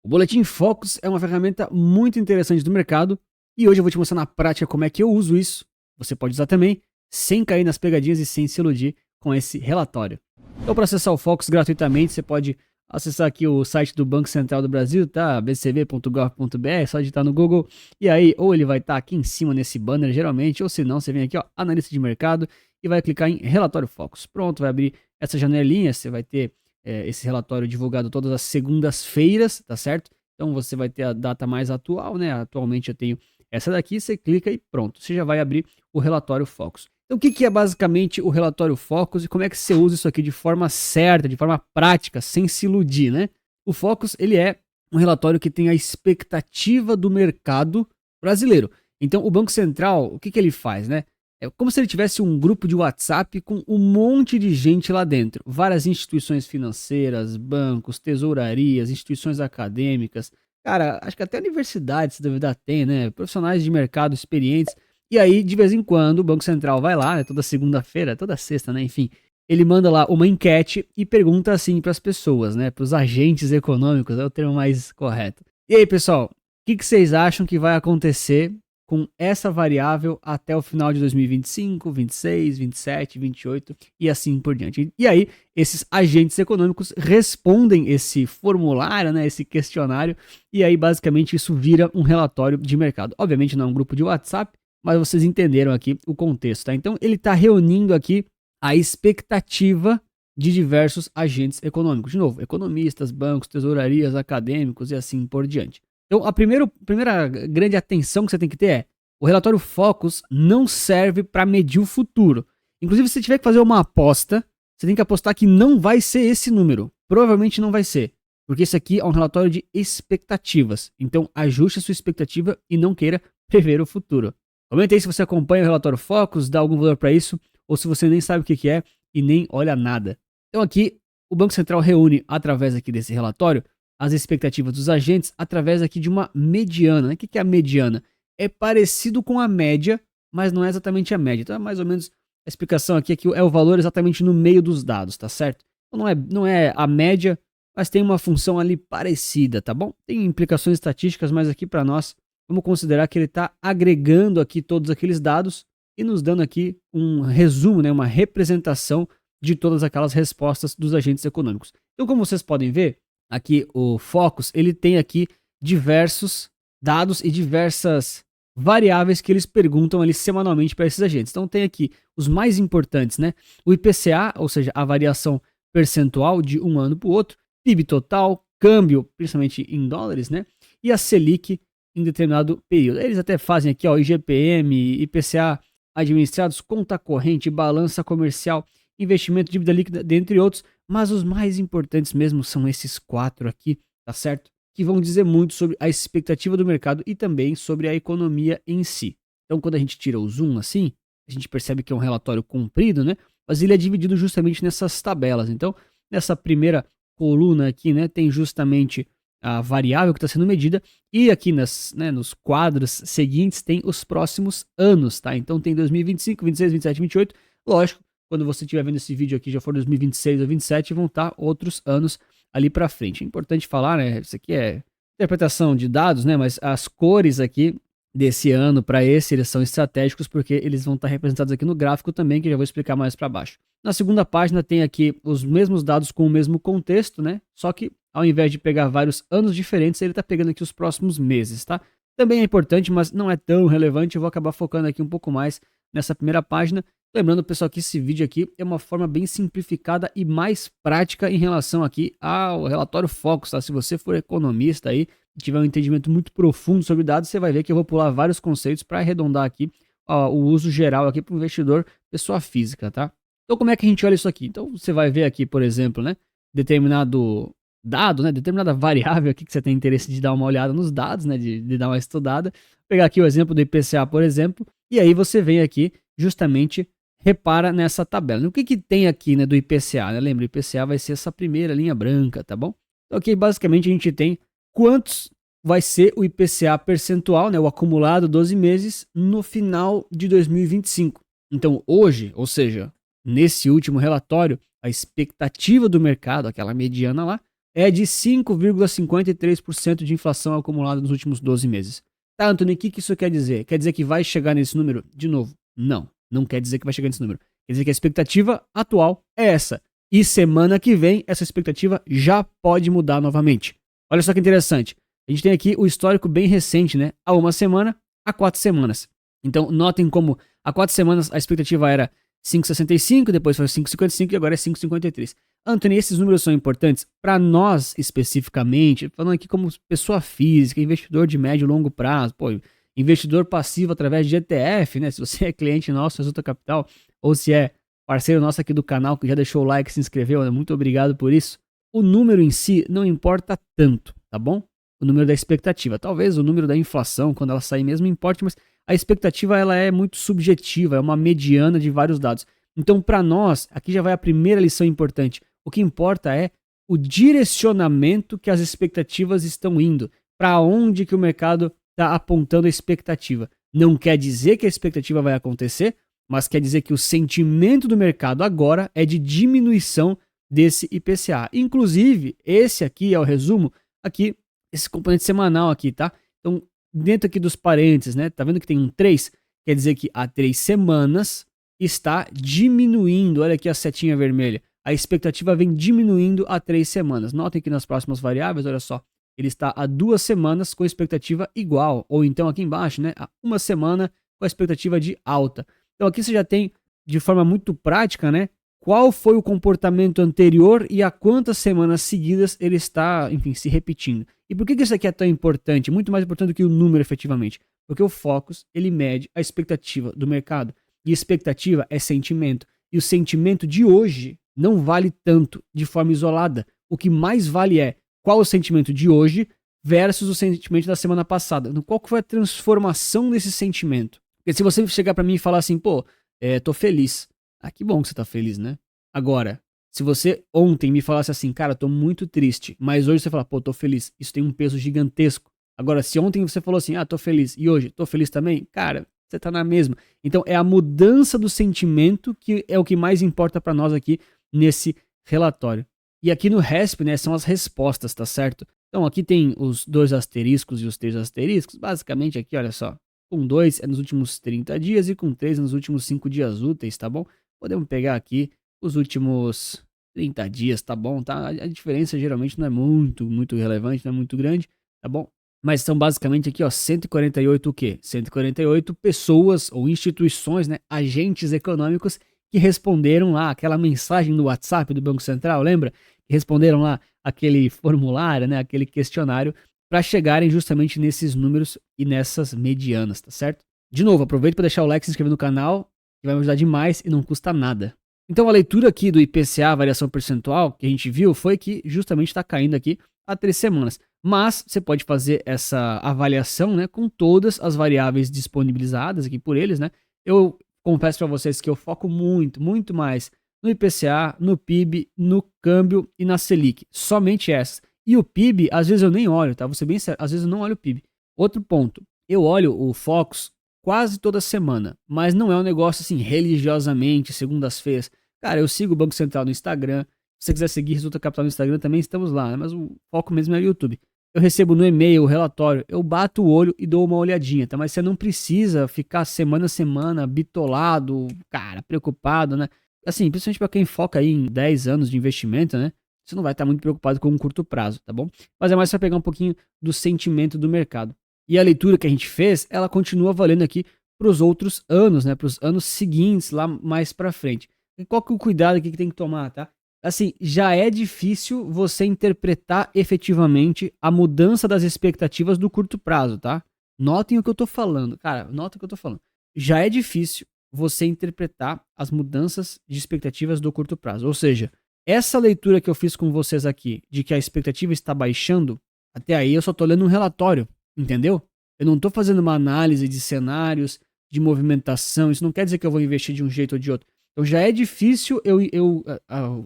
O Boletim Focus é uma ferramenta muito interessante do mercado e hoje eu vou te mostrar na prática como é que eu uso isso. Você pode usar também, sem cair nas pegadinhas e sem se iludir com esse relatório. Então, para acessar o Focus gratuitamente, você pode acessar aqui o site do Banco Central do Brasil, tá? bcv.gov.br, é só digitar no Google e aí ou ele vai estar aqui em cima nesse banner geralmente, ou se não, você vem aqui, ó, analista de mercado e vai clicar em relatório Focus. Pronto, vai abrir essa janelinha, você vai ter esse relatório divulgado todas as segundas-feiras, tá certo? Então você vai ter a data mais atual, né? Atualmente eu tenho essa daqui, você clica e pronto, você já vai abrir o relatório Focus. Então o que é basicamente o relatório Focus e como é que você usa isso aqui de forma certa, de forma prática, sem se iludir, né? O Focus, ele é um relatório que tem a expectativa do mercado brasileiro. Então o Banco Central, o que ele faz, né? É como se ele tivesse um grupo de WhatsApp com um monte de gente lá dentro. Várias instituições financeiras, bancos, tesourarias, instituições acadêmicas. Cara, acho que até universidades deve ter, né? Profissionais de mercado experientes. E aí, de vez em quando, o Banco Central vai lá, né? Toda segunda-feira, toda sexta, né? Enfim, ele manda lá uma enquete e pergunta assim para as pessoas, né? Para os agentes econômicos, é o termo mais correto. E aí, pessoal, o que vocês acham que vai acontecer com essa variável até o final de 2025, 26, 27, 28 e assim por diante. E aí, esses agentes econômicos respondem esse formulário, né, esse questionário, e aí basicamente isso vira um relatório de mercado. Obviamente não é um grupo de WhatsApp, mas vocês entenderam aqui o contexto, tá? Então ele está reunindo aqui a expectativa de diversos agentes econômicos. De novo, economistas, bancos, tesourarias, acadêmicos e assim por diante. Então, a primeira grande atenção que você tem que ter é: o relatório Focus não serve para medir o futuro. Inclusive, se você tiver que fazer uma aposta, você tem que apostar que não vai ser esse número. Provavelmente não vai ser, porque esse aqui é um relatório de expectativas. Então, ajuste a sua expectativa e não queira prever o futuro. Comenta aí se você acompanha o relatório Focus, dá algum valor para isso, ou se você nem sabe o que é e nem olha nada. Então, aqui, o Banco Central reúne, através aqui desse relatório, as expectativas dos agentes através aqui de uma mediana. O que é a mediana? É parecido com a média, mas não é exatamente a média. Então é mais ou menos a explicação aqui é que é o valor exatamente no meio dos dados, tá certo? Então não é a média, mas tem uma função ali parecida, tá bom? Tem implicações estatísticas, mas aqui para nós, vamos considerar que ele está agregando aqui todos aqueles dados e nos dando aqui um resumo, né, uma representação de todas aquelas respostas dos agentes econômicos. Então, como vocês podem ver, aqui o Focus, ele tem aqui diversos dados e diversas variáveis que eles perguntam ali semanalmente para esses agentes. Então tem aqui os mais importantes, né? O IPCA, ou seja, a variação percentual de um ano para o outro, PIB total, câmbio, principalmente em dólares, né? E a Selic em determinado período. Eles até fazem aqui, ó, IGPM, IPCA administrados, conta corrente, balança comercial, investimento, dívida líquida, dentre outros. Mas os mais importantes mesmo são esses 4 aqui, tá certo? Que vão dizer muito sobre a expectativa do mercado e também sobre a economia em si. Então, quando a gente tira o zoom assim, a gente percebe que é um relatório comprido, né? Mas ele é dividido justamente nessas tabelas. Então, nessa primeira coluna aqui, né, tem justamente a variável que está sendo medida e aqui nos quadros seguintes tem os próximos anos, tá? Então, tem 2025, 26, 27, 28, lógico. Quando você estiver vendo esse vídeo aqui, já for 2026 ou 2027, vão estar outros anos ali para frente. É importante falar, né? Isso aqui é interpretação de dados, né? Mas as cores aqui desse ano para esse, eles são estratégicos porque eles vão estar representados aqui no gráfico também, que eu já vou explicar mais para baixo. Na segunda página tem aqui os mesmos dados com o mesmo contexto, né? Só que ao invés de pegar vários anos diferentes, ele está pegando aqui os próximos meses, tá? Também é importante, mas não é tão relevante. Eu vou acabar focando aqui um pouco mais nessa primeira página. Lembrando, pessoal, que esse vídeo aqui é uma forma bem simplificada e mais prática em relação aqui ao relatório Focus, tá? Se você for economista aí e tiver um entendimento muito profundo sobre dados, você vai ver que eu vou pular vários conceitos para arredondar aqui o uso geral aqui para o investidor, pessoa física, tá? Então, como é que a gente olha isso aqui? Então, você vai ver aqui, por exemplo, né, determinado dado, né, determinada variável aqui que você tem interesse de dar uma olhada nos dados, né, de dar uma estudada. Vou pegar aqui o exemplo do IPCA, por exemplo, e aí você vem aqui justamente repara nessa tabela. O que tem aqui, né, do IPCA, né? Lembra, o IPCA vai ser essa primeira linha branca, tá bom? Então aqui basicamente a gente tem quantos vai ser o IPCA percentual, né, o acumulado 12 meses no final de 2025. Então hoje, ou seja, nesse último relatório, a expectativa do mercado, aquela mediana lá, é de 5,53% de inflação acumulada nos últimos 12 meses. Tá, Antônio, o que isso quer dizer? Quer dizer que vai chegar nesse número? De novo, não quer dizer que vai chegar nesse número. Quer dizer que a expectativa atual é essa. E semana que vem, essa expectativa já pode mudar novamente. Olha só que interessante. A gente tem aqui o histórico bem recente, né? Há uma semana, há 4 semanas. Então, notem como há 4 semanas a expectativa era 5,65, depois foi 5,55 e agora é 5,53. Anthony, esses números são importantes para nós especificamente, falando aqui como pessoa física, investidor de médio e longo prazo, pô, investidor passivo através de ETF, né? Se você é cliente nosso, Resulta Capital, ou se é parceiro nosso aqui do canal, que já deixou o like, se inscreveu, né? Muito obrigado por isso. O número em si não importa tanto, tá bom? O número da expectativa. Talvez o número da inflação, quando ela sair mesmo, importe, mas a expectativa ela é muito subjetiva, é uma mediana de vários dados. Então, para nós, aqui já vai a primeira lição importante. O que importa é o direcionamento que as expectativas estão indo, para onde que o mercado está apontando a expectativa. Não quer dizer que a expectativa vai acontecer, mas quer dizer que o sentimento do mercado agora é de diminuição desse IPCA. Inclusive, esse aqui é o resumo, aqui, esse componente semanal aqui, tá? Então, dentro aqui dos parênteses, né? Tá vendo que tem um 3? Quer dizer que há 3 semanas está diminuindo. Olha aqui a setinha vermelha. A expectativa vem diminuindo há 3 semanas. Notem que nas próximas variáveis, olha só, ele está há 2 semanas com expectativa igual. Ou então aqui embaixo, né? Há 1 semana com a expectativa de alta. Então aqui você já tem, de forma muito prática, né? Qual foi o comportamento anterior e há quantas semanas seguidas ele está, enfim, se repetindo. E por que isso aqui é tão importante? Muito mais importante do que o número efetivamente. Porque o Focus, ele mede a expectativa do mercado. E expectativa é sentimento. E o sentimento de hoje não vale tanto de forma isolada. O que mais vale é qual o sentimento de hoje versus o sentimento da semana passada. Então, qual que foi a transformação desse sentimento? Porque se você chegar para mim e falar assim, pô, tô feliz. Ah, que bom que você tá feliz, né? Agora, se você ontem me falasse assim, cara, tô muito triste, mas hoje você fala, pô, tô feliz, isso tem um peso gigantesco. Agora, se ontem você falou assim, ah, tô feliz, e hoje, tô feliz também, cara, você tá na mesma. Então, é a mudança do sentimento que é o que mais importa para nós aqui nesse relatório. E aqui no RESP, né, são as respostas, tá certo? Então, aqui tem os 2 asteriscos e os 3 asteriscos, basicamente aqui, olha só, com 2 é nos últimos 30 dias e com 3 é nos últimos 5 dias úteis, tá bom? Podemos pegar aqui os últimos 30 dias, tá bom? Tá? A diferença geralmente não é muito relevante, não é muito grande, tá bom? Mas são basicamente aqui, ó, 148 o quê? 148 pessoas ou instituições, né, agentes econômicos que responderam lá aquela mensagem do WhatsApp do Banco Central, lembra? Que responderam lá aquele formulário, né, aquele questionário para chegarem justamente nesses números e nessas medianas, tá certo? De novo, aproveite para deixar o like e se inscrever no canal, que vai me ajudar demais e não custa nada. Então a leitura aqui do IPCA, variação percentual, que a gente viu, foi que justamente está caindo aqui há 3 semanas. Mas você pode fazer essa avaliação, né, com todas as variáveis disponibilizadas aqui por eles, né? Eu confesso para vocês que eu foco muito mais no IPCA, no PIB, no câmbio e na Selic. Somente essas. E o PIB, às vezes eu nem olho, tá? Vou ser bem sério, às vezes eu não olho o PIB. Outro ponto, eu olho o Focus quase toda semana, mas não é um negócio assim, religiosamente, segundas-feiras. Cara, eu sigo o Banco Central no Instagram. Se você quiser seguir Resulta Capital no Instagram, também estamos lá, né? Mas o foco mesmo é o YouTube. Eu recebo no e-mail o relatório, eu bato o olho e dou uma olhadinha, tá? Mas você não precisa ficar semana a semana bitolado, cara, preocupado, né? Assim, principalmente para quem foca aí em 10 anos de investimento, né? Você não vai estar muito preocupado com um curto prazo, tá bom? Mas é mais para pegar um pouquinho do sentimento do mercado. E a leitura que a gente fez, ela continua valendo aqui para os outros anos, né? Para os anos seguintes, lá mais para frente. E qual que é o cuidado aqui que tem que tomar, tá? Assim, já é difícil você interpretar efetivamente a mudança das expectativas do curto prazo, tá? Notem o que eu tô falando, cara, notem o que eu tô falando. Já é difícil você interpretar as mudanças de expectativas do curto prazo. Ou seja, essa leitura que eu fiz com vocês aqui, de que a expectativa está baixando, até aí eu só tô lendo um relatório, entendeu? Eu não tô fazendo uma análise de cenários, de movimentação, isso não quer dizer que eu vou investir de um jeito ou de outro. Então já é difícil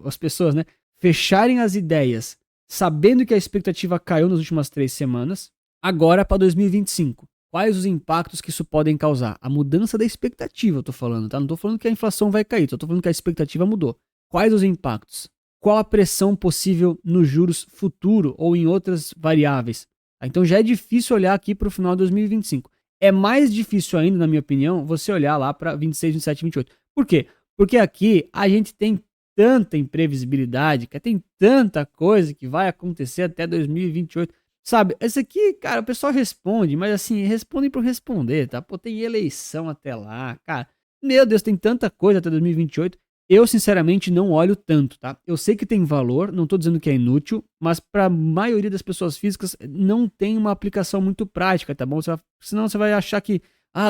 as pessoas, né, fecharem as ideias sabendo que a expectativa caiu nas últimas 3 semanas, agora para 2025. Quais os impactos que isso podem causar? A mudança da expectativa, eu tô falando, tá? Não tô falando que a inflação vai cair, só tô falando que a expectativa mudou. Quais os impactos? qual a pressão possível nos juros futuro ou em outras variáveis. Tá? Então já é difícil olhar aqui para o final de 2025. É mais difícil ainda, na minha opinião, você olhar lá para 26, 27, 28. Por quê? Porque aqui a gente tem tanta imprevisibilidade, que tem tanta coisa que vai acontecer até 2028. Sabe, esse aqui, cara, o pessoal responde, mas assim, respondem por responder, tá? Pô, tem eleição até lá, cara. Meu Deus, tem tanta coisa até 2028. Eu, sinceramente, não olho tanto, tá? Eu sei que tem valor, não tô dizendo que é inútil, mas para a maioria das pessoas físicas não tem uma aplicação muito prática, tá bom? Senão você vai achar que,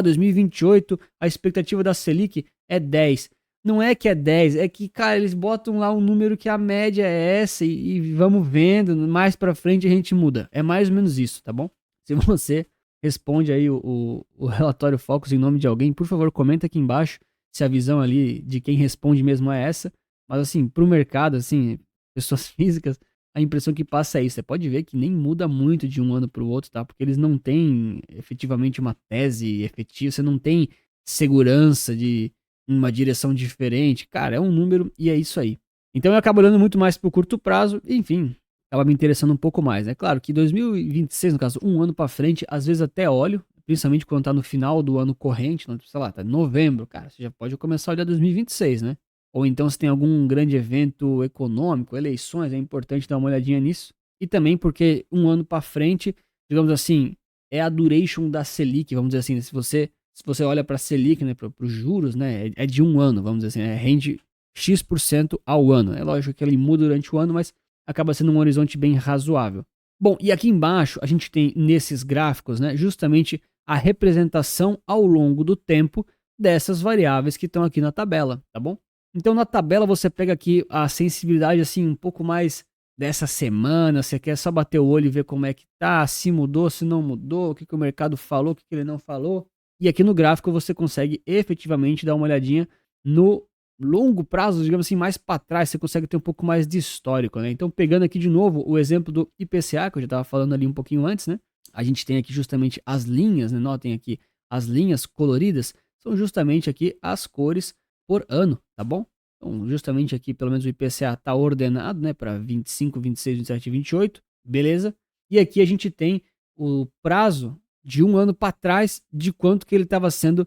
2028, a expectativa da Selic é 10. Não é que é 10, é que, cara, eles botam lá um número que a média é essa e vamos vendo, mais pra frente a gente muda. É mais ou menos isso, tá bom? Se você responde aí o relatório Focus em nome de alguém, por favor, comenta aqui embaixo se a visão ali de quem responde mesmo é essa. Mas assim, pro mercado, assim, pessoas físicas, a impressão que passa é isso. Você pode ver que nem muda muito de um ano pro outro, tá? Porque eles não têm efetivamente uma tese efetiva, você não tem segurança de uma direção diferente. Cara, é um número e é isso aí. Então eu acabo olhando muito mais pro curto prazo, enfim, acaba me interessando um pouco mais. É claro que 2026, no caso, um ano pra frente, às vezes até olho, principalmente quando tá no final do ano corrente, sei lá, tá em novembro, cara, você já pode começar a olhar 2026, né? Ou então se tem algum grande evento econômico, eleições, é importante dar uma olhadinha nisso. E também porque um ano pra frente, digamos assim, é a duration da Selic, vamos dizer assim, né? Se você olha para a Selic, né, para os juros, né, é de um ano, vamos dizer assim, rende X% ao ano. É lógico que ele muda durante o ano, mas acaba sendo um horizonte bem razoável. Bom, e aqui embaixo a gente tem nesses gráficos, né, justamente a representação ao longo do tempo dessas variáveis que estão aqui na tabela, tá bom? Então na tabela você pega aqui a sensibilidade assim um pouco mais dessa semana, você quer só bater o olho e ver como é que tá, se mudou, se não mudou, o que o mercado falou, o que ele não falou. E aqui no gráfico você consegue efetivamente dar uma olhadinha no longo prazo, digamos assim, mais para trás, você consegue ter um pouco mais de histórico, né? Então, pegando aqui de novo o exemplo do IPCA, que eu já estava falando ali um pouquinho antes, né? A gente tem aqui justamente as linhas, né? Notem aqui, as linhas coloridas são justamente aqui as cores por ano, tá bom? Então, justamente aqui, pelo menos o IPCA está ordenado, né? Para 25, 26, 27 e 28, beleza? E aqui a gente tem o prazo de um ano para trás de quanto que ele estava sendo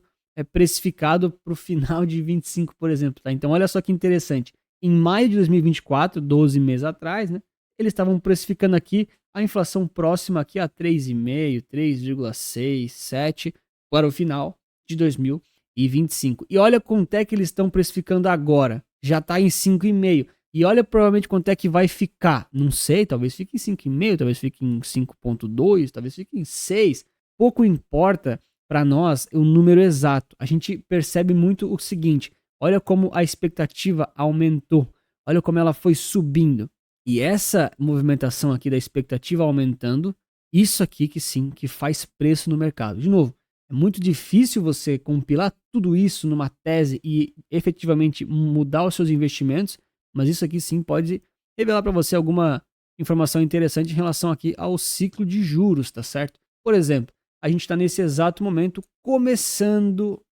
precificado para o final de 25, por exemplo. Tá? Então, olha só que interessante. Em maio de 2024, 12 meses atrás, né, eles estavam precificando aqui a inflação próxima aqui a 3,5, 3,6, 7 para o final de 2025. E olha quanto é que eles estão precificando agora. Já está em 5,5. E olha provavelmente quanto é que vai ficar. Não sei, talvez fique em 5,5, talvez fique em 5,2, talvez fique em 6. Pouco importa para nós o número exato. A gente percebe muito o seguinte: olha como a expectativa aumentou, olha como ela foi subindo. E essa movimentação aqui da expectativa aumentando, isso aqui que sim, que faz preço no mercado. De novo, é muito difícil você compilar tudo isso numa tese e efetivamente mudar os seus investimentos, mas isso aqui sim pode revelar para você alguma informação interessante em relação aqui ao ciclo de juros, tá certo? Por exemplo, a gente está nesse exato momento começando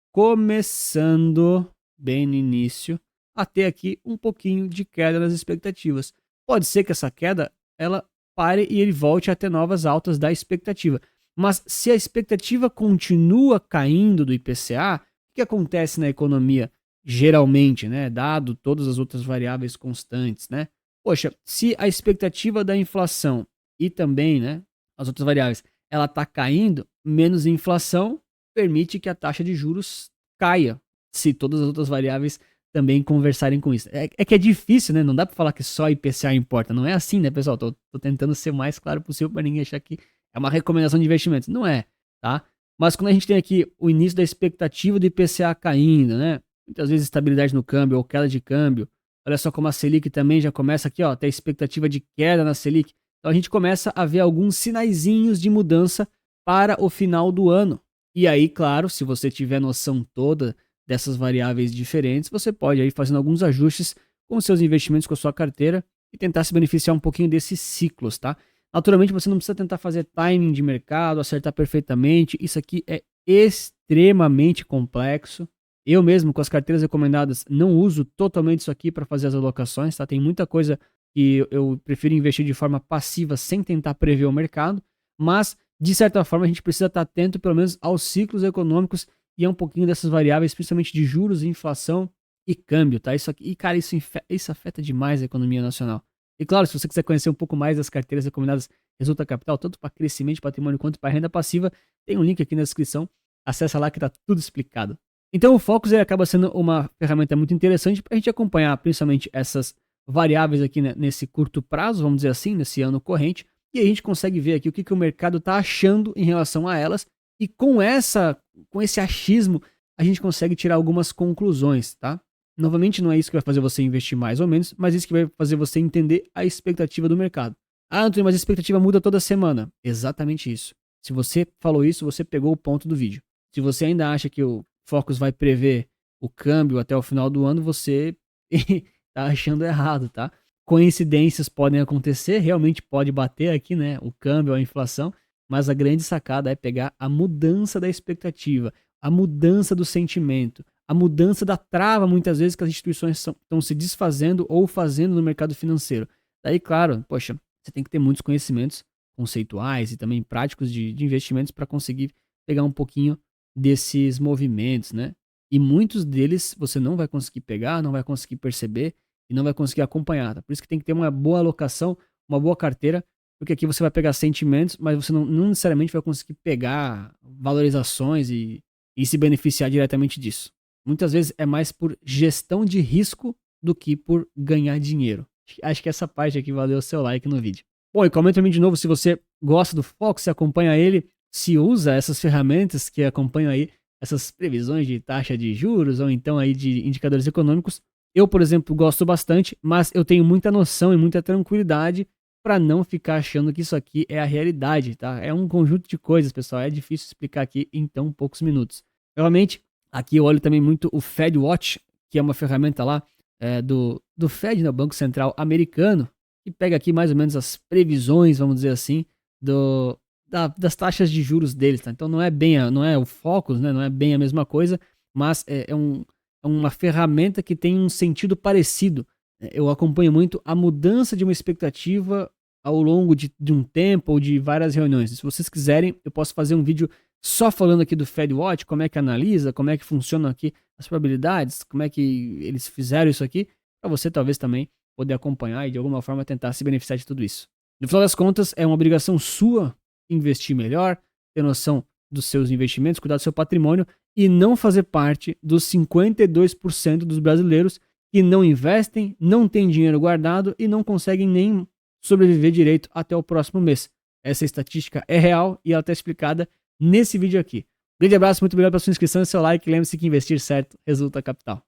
bem no início a ter aqui um pouquinho de queda nas expectativas. Pode ser que essa queda ela pare e ele volte a ter novas altas da expectativa. Mas se a expectativa continua caindo do IPCA, o que acontece na economia geralmente, né, dado todas as outras variáveis constantes, né? Poxa, se a expectativa da inflação e também, né, as outras variáveis, ela está caindo, menos inflação permite que a taxa de juros caia, se todas as outras variáveis também conversarem com isso. É que é difícil, né? Não dá para falar que só IPCA importa. Não é assim, né, pessoal? Tô tentando ser o mais claro possível para ninguém achar que é uma recomendação de investimentos. Não é, tá? Mas quando a gente tem aqui o início da expectativa do IPCA caindo, né? Muitas vezes estabilidade no câmbio ou queda de câmbio. Olha só como a Selic também já começa aqui, ó, tem expectativa de queda na Selic. Então a gente começa a ver alguns sinaizinhos de mudança para o final do ano. E aí, claro, se você tiver noção toda dessas variáveis diferentes, você pode aí fazendo alguns ajustes com seus investimentos, com a sua carteira e tentar se beneficiar um pouquinho desses ciclos, tá? Naturalmente, você não precisa tentar fazer timing de mercado, acertar perfeitamente. Isso aqui é extremamente complexo, Eu mesmo, com as carteiras recomendadas, não uso totalmente isso aqui para fazer as alocações, tá? Tem muita coisa que eu prefiro investir de forma passiva sem tentar prever o mercado, mas, de certa forma, a gente precisa estar atento, pelo menos, aos ciclos econômicos e a um pouquinho dessas variáveis, principalmente de juros, inflação e câmbio, tá? Isso aqui, e, cara, isso afeta demais a economia nacional. E claro, se você quiser conhecer um pouco mais das carteiras recomendadas Resulta Capital, tanto para crescimento de patrimônio quanto para renda passiva, tem um link aqui na descrição. Acessa lá que tá tudo explicado. Então o Focus ele acaba sendo uma ferramenta muito interessante para a gente acompanhar principalmente essas variáveis aqui, né, nesse curto prazo, vamos dizer assim, nesse ano corrente, e a gente consegue ver aqui o que o mercado está achando em relação a elas, e com esse achismo, a gente consegue tirar algumas conclusões, tá? Novamente, não é isso que vai fazer você investir mais ou menos, mas isso que vai fazer você entender a expectativa do mercado. Ah, Antônio, mas a expectativa muda toda semana. Exatamente isso. Se você falou isso, você pegou o ponto do vídeo. Se você ainda acha que o Focus vai prever o câmbio até o final do ano, você tá achando errado, tá? Coincidências podem acontecer, realmente pode bater aqui, né, o câmbio, a inflação, mas a grande sacada é pegar a mudança da expectativa, a mudança do sentimento, a mudança da trava, muitas vezes, que as instituições estão se desfazendo ou fazendo no mercado financeiro. Daí, claro, poxa, você tem que ter muitos conhecimentos conceituais e também práticos de investimentos para conseguir pegar um pouquinho desses movimentos, né? E muitos deles você não vai conseguir pegar, não vai conseguir perceber e não vai conseguir acompanhar. Tá? Por isso que tem que ter uma boa alocação, uma boa carteira, porque aqui você vai pegar sentimentos, mas você não necessariamente vai conseguir pegar valorizações e se beneficiar diretamente disso. Muitas vezes é mais por gestão de risco do que por ganhar dinheiro. Acho que essa parte aqui valeu o seu like no vídeo. Bom, e comenta pra mim de novo se você gosta do Focus, se acompanha ele, se usa essas ferramentas que acompanham aí essas previsões de taxa de juros ou então aí de indicadores econômicos. Eu, por exemplo, gosto bastante, mas eu tenho muita noção e muita tranquilidade para não ficar achando que isso aqui é a realidade, tá? É um conjunto de coisas, pessoal, é difícil explicar aqui em tão poucos minutos. Realmente, aqui eu olho também muito o FedWatch, que é uma ferramenta lá do Fed, né, o Banco Central americano, que pega aqui mais ou menos as previsões, vamos dizer assim, das taxas de juros deles, tá? Então não é o Focus, né? Não é bem a mesma coisa, mas é uma ferramenta que tem um sentido parecido. Eu acompanho muito a mudança de uma expectativa ao longo de um tempo ou de várias reuniões. Se vocês quiserem, eu posso fazer um vídeo só falando aqui do FedWatch, como é que analisa, como é que funcionam aqui as probabilidades, como é que eles fizeram isso aqui, para você talvez também poder acompanhar e de alguma forma tentar se beneficiar de tudo isso. No final das contas, é uma obrigação sua investir melhor, ter noção dos seus investimentos, cuidar do seu patrimônio e não fazer parte dos 52% dos brasileiros que não investem, não têm dinheiro guardado e não conseguem nem sobreviver direito até o próximo mês. Essa estatística é real e ela está explicada nesse vídeo aqui. Grande abraço, muito obrigado pela sua inscrição e seu like. Lembre-se que investir certo resulta capital.